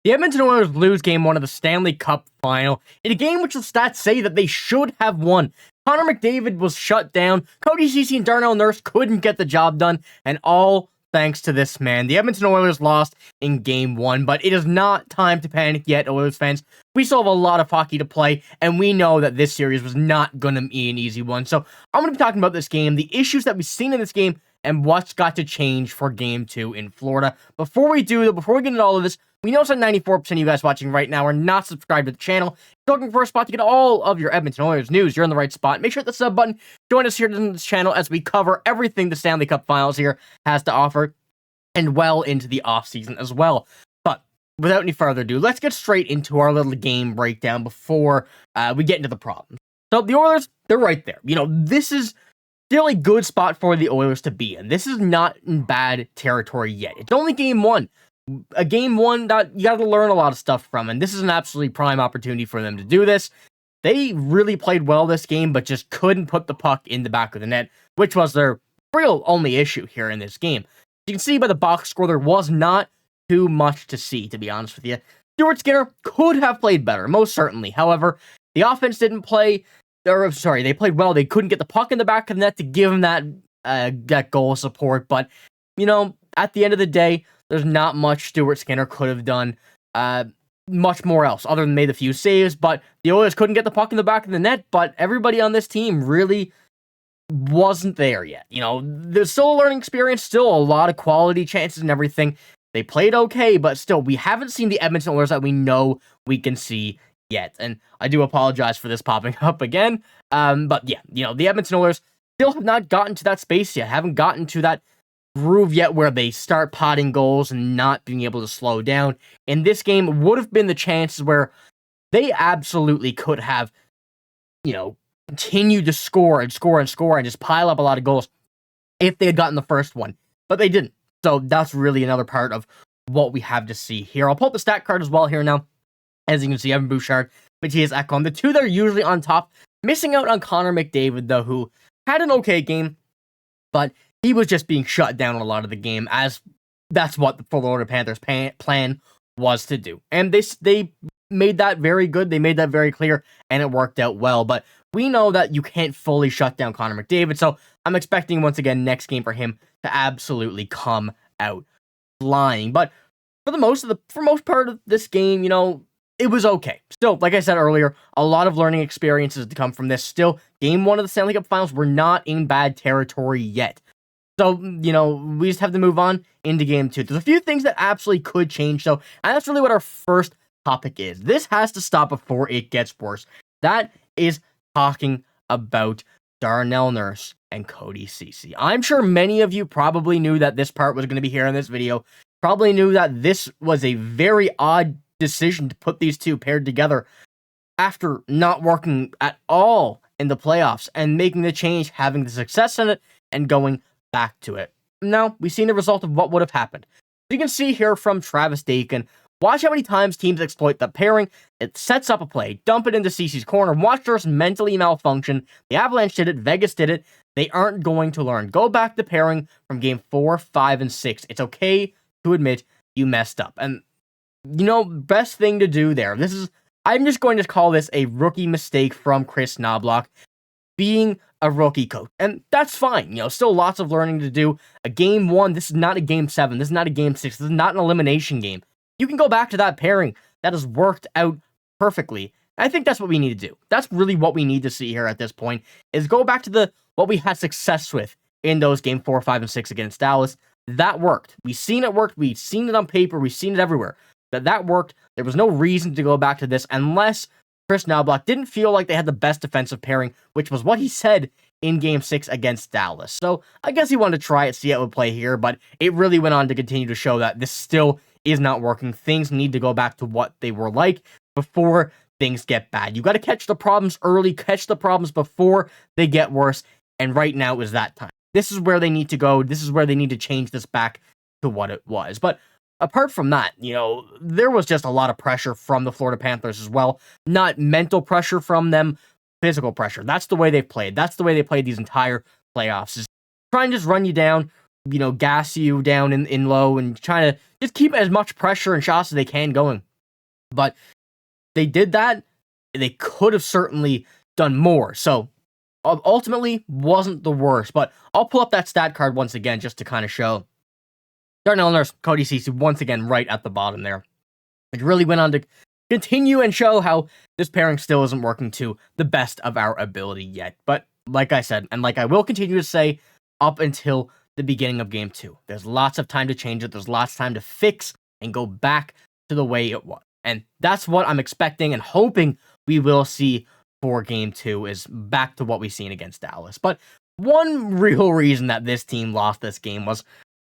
The Edmonton Oilers lose Game 1 of the Stanley Cup Final in a game which the stats say that they should have won. Connor McDavid was shut down, Cody Ceci and Darnell Nurse couldn't get the job done, and all thanks to this man. The Edmonton Oilers lost in Game 1, but it is not time to panic yet, Oilers fans. We still have a lot of hockey to play, and we know that this series was not going to be an easy one. So I'm going to be talking about this game, the issues that we've seen in this game, and what's got to change for Game 2 in Florida. Before we get into all of this, we know that 94% of you guys watching right now are not subscribed to the channel. If you're looking for a spot to get all of your Edmonton Oilers news, you're in the right spot. Make sure to hit the sub button. Join us here on this channel as we cover everything the Stanley Cup Finals here has to offer, and well into the offseason as well. But without any further ado, let's get straight into our little game breakdown before we get into the problems. So the Oilers, they're right there. This is still a good spot for the Oilers to be in. This is not in bad territory yet. It's only Game 1. A Game 1 that you got to learn a lot of stuff from, and this is an absolutely prime opportunity for them to do this. They really played well this game, but just couldn't put the puck in the back of the net, which was their real only issue here in this game. You can see by the box score, there was not too much to see, to be honest with you. Stuart Skinner could have played better, most certainly. However, the offense didn't play, they played well. They couldn't get the puck in the back of the net to give them that goal support. But, at the end of the day, there's not much Stuart Skinner could have done much more else, other than made a few saves. But the Oilers couldn't get the puck in the back of the net, but everybody on this team really wasn't there yet. There's still a learning experience, still a lot of quality chances and everything. They played okay, but still, we haven't seen the Edmonton Oilers that we know we can see yet. And I do apologize for this popping up again. But yeah, the Edmonton Oilers still have not gotten to that space yet, haven't gotten to that groove yet where they start potting goals and not being able to slow down. In this game would have been the chances where they absolutely could have, continued to score and just pile up a lot of goals if they had gotten the first one, but they didn't. So that's really another part of what we have to see here. I'll pull up the stat card as well here now. As you can see, Evan Bouchard, Matthias Ekholm, the two that are usually on top, missing out on Connor McDavid, though, who had an okay game, but he was just being shut down a lot of the game, as that's what the Florida Panthers' plan was to do. And they made that very good. They made that very clear, and it worked out well. But we know that you can't fully shut down Connor McDavid, so I'm expecting, once again, next game for him to absolutely come out flying. But for most part of this game, it was okay. Still, like I said earlier, a lot of learning experiences to come from this. Still, Game 1 of the Stanley Cup Finals, we're not in bad territory yet. So, we just have to move on into Game 2. There's a few things that absolutely could change, though, and that's really what our first topic is. This has to stop before it gets worse. That is talking about Darnell Nurse and Cody Ceci. I'm sure many of you probably knew that this part was going to be here in this video. Probably knew that this was a very odd decision to put these two paired together after not working at all in the playoffs and making the change, having the success in it, and going back to it. Now, we've seen the result of what would have happened. You can see here from Travis Dakin, watch how many times teams exploit the pairing. It sets up a play, dump it into Ceci's corner, watch Nurse mentally malfunction. The Avalanche did it, Vegas did it. They aren't going to learn. Go back to pairing from Game 4, 5, and 6. It's okay to admit you messed up. And, best thing to do there. I'm just going to call this a rookie mistake from Kris Knoblauch, being a rookie coach. And that's fine. Still lots of learning to do. A Game 1, this is not a Game 7. This is not a Game 6. This is not an elimination game. You can go back to that pairing that has worked out perfectly. I think that's what we need to do. That's really what we need to see here at this point, is go back to what we had success with in those Game 4, 5, and 6 against Dallas. That worked. We've seen it work. We've seen it on paper. We've seen it everywhere. That worked. There was no reason to go back to this unless Kris Knoblauch didn't feel like they had the best defensive pairing, which was what he said in Game 6 against Dallas. So I guess he wanted to try it, see how it would play here, but it really went on to continue to show that this still is not working. Things need to go back to what they were like before things get bad. You got to catch the problems early, catch the problems before they get worse, and right now is that time. This is where they need to go. This is where they need to change this back to what it was. But apart from that, there was just a lot of pressure from the Florida Panthers as well. Not mental pressure from them, physical pressure. That's the way they've played. That's the way they played these entire playoffs, is trying to just run you down, gas you down in low, and trying to just keep as much pressure and shots as they can going. But they did that. They could have certainly done more. So ultimately wasn't the worst. But I'll pull up that stat card once again just to kind of show Darnell Nurse, Cody Ceci once again right at the bottom there. It really went on to continue and show how this pairing still isn't working to the best of our ability yet. But like I said, and like I will continue to say up until the beginning of Game 2, there's lots of time to change it. There's lots of time to fix and go back to the way it was. And that's what I'm expecting and hoping we will see for Game 2 is back to what we've seen against Dallas. But one real reason that this team lost this game was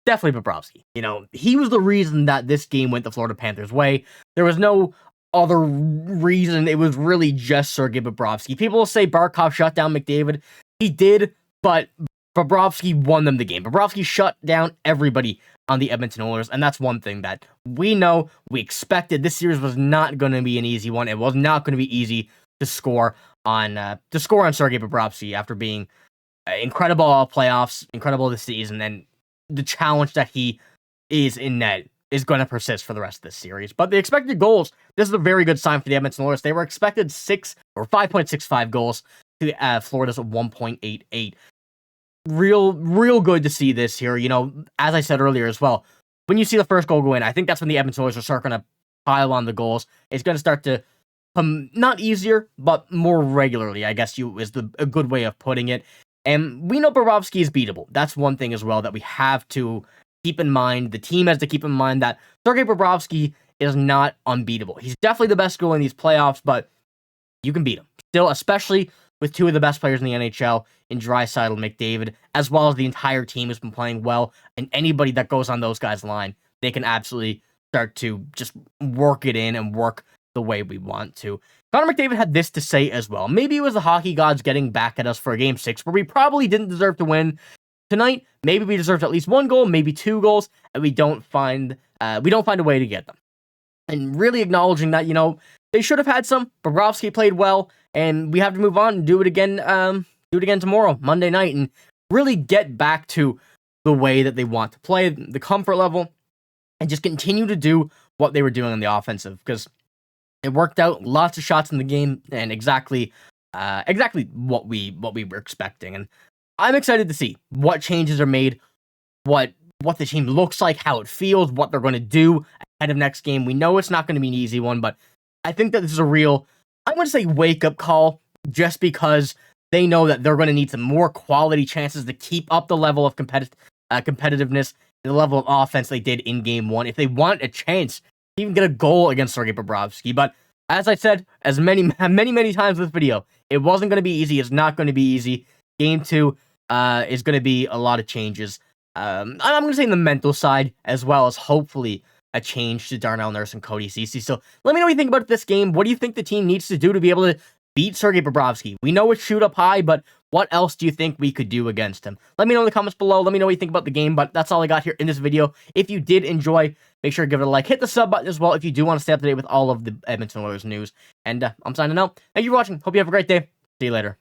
definitely Bobrovsky. You know, he was the reason that this game went the Florida Panthers' way. There was no other reason. It was really just Sergei Bobrovsky. People will say Barkov shut down McDavid. He did, but Bobrovsky won them the game. Bobrovsky shut down everybody on the Edmonton Oilers, and that's one thing that we know, we expected. This series was not going to be an easy one. It was not going to be easy to score on Sergei Bobrovsky after being incredible all playoffs, incredible this season, and the challenge that he is in net is going to persist for the rest of this series. But the expected goals, this is a very good sign for the Edmonton Oilers. They were expected 5.65 goals to Florida's 1.88. Real good to see this here. You know, as I said earlier as well, when you see the first goal go in, I think that's when the Edmonton Oilers are start going to pile on the goals. It's going to start to come not easier, but more regularly, I guess is a good way of putting it. And we know Bobrovsky is beatable. That's one thing as well that we have to keep in mind. The team has to keep in mind that Sergei Bobrovsky is not unbeatable. He's definitely the best goalie in these playoffs, but you can beat him. Still, especially with two of the best players in the NHL in Draisaitl, McDavid, as well as the entire team has been playing well, and anybody that goes on those guys' line, they can absolutely start to just work it in and work the way we want to. Connor McDavid had this to say as well. Maybe it was the hockey gods getting back at us for a Game 6 where we probably didn't deserve to win. Tonight, maybe we deserved at least one goal, maybe 2 goals, and we don't find a way to get them. And really acknowledging that, you know, they should have had some. Bobrovsky played well, and we have to move on and do it again tomorrow, Monday night, and really get back to the way that they want to play, the comfort level, and just continue to do what they were doing on the offensive, because it worked out. Lots of shots in the game, and exactly what we were expecting. And I'm excited to see what changes are made, what the team looks like, how it feels, what they're going to do ahead of next game. We know it's not going to be an easy one, but I think that this is a real, I'm going to say wake-up call, just because they know that they're going to need some more quality chances to keep up the level of competitiveness, the level of offense they did in Game 1, if they want a chance to even get a goal against Sergei Bobrovsky. But as I said, as many times in this video, it wasn't going to be easy. It's not going to be easy. Game 2 is going to be a lot of changes. I'm going to say in the mental side, as well as hopefully a change to Darnell Nurse and Cody Ceci. So let me know what you think about this game. What do you think the team needs to do to be able to beat Sergei Bobrovsky? We know it's shoot up high, but what else do you think we could do against him? Let me know in the comments below. Let me know what you think about the game, but that's all I got here in this video. If you did enjoy, make sure to give it a like. Hit the sub button as well if you do want to stay up to date with all of the Edmonton Oilers news. And I'm signing out. Thank you for watching. Hope you have a great day. See you later.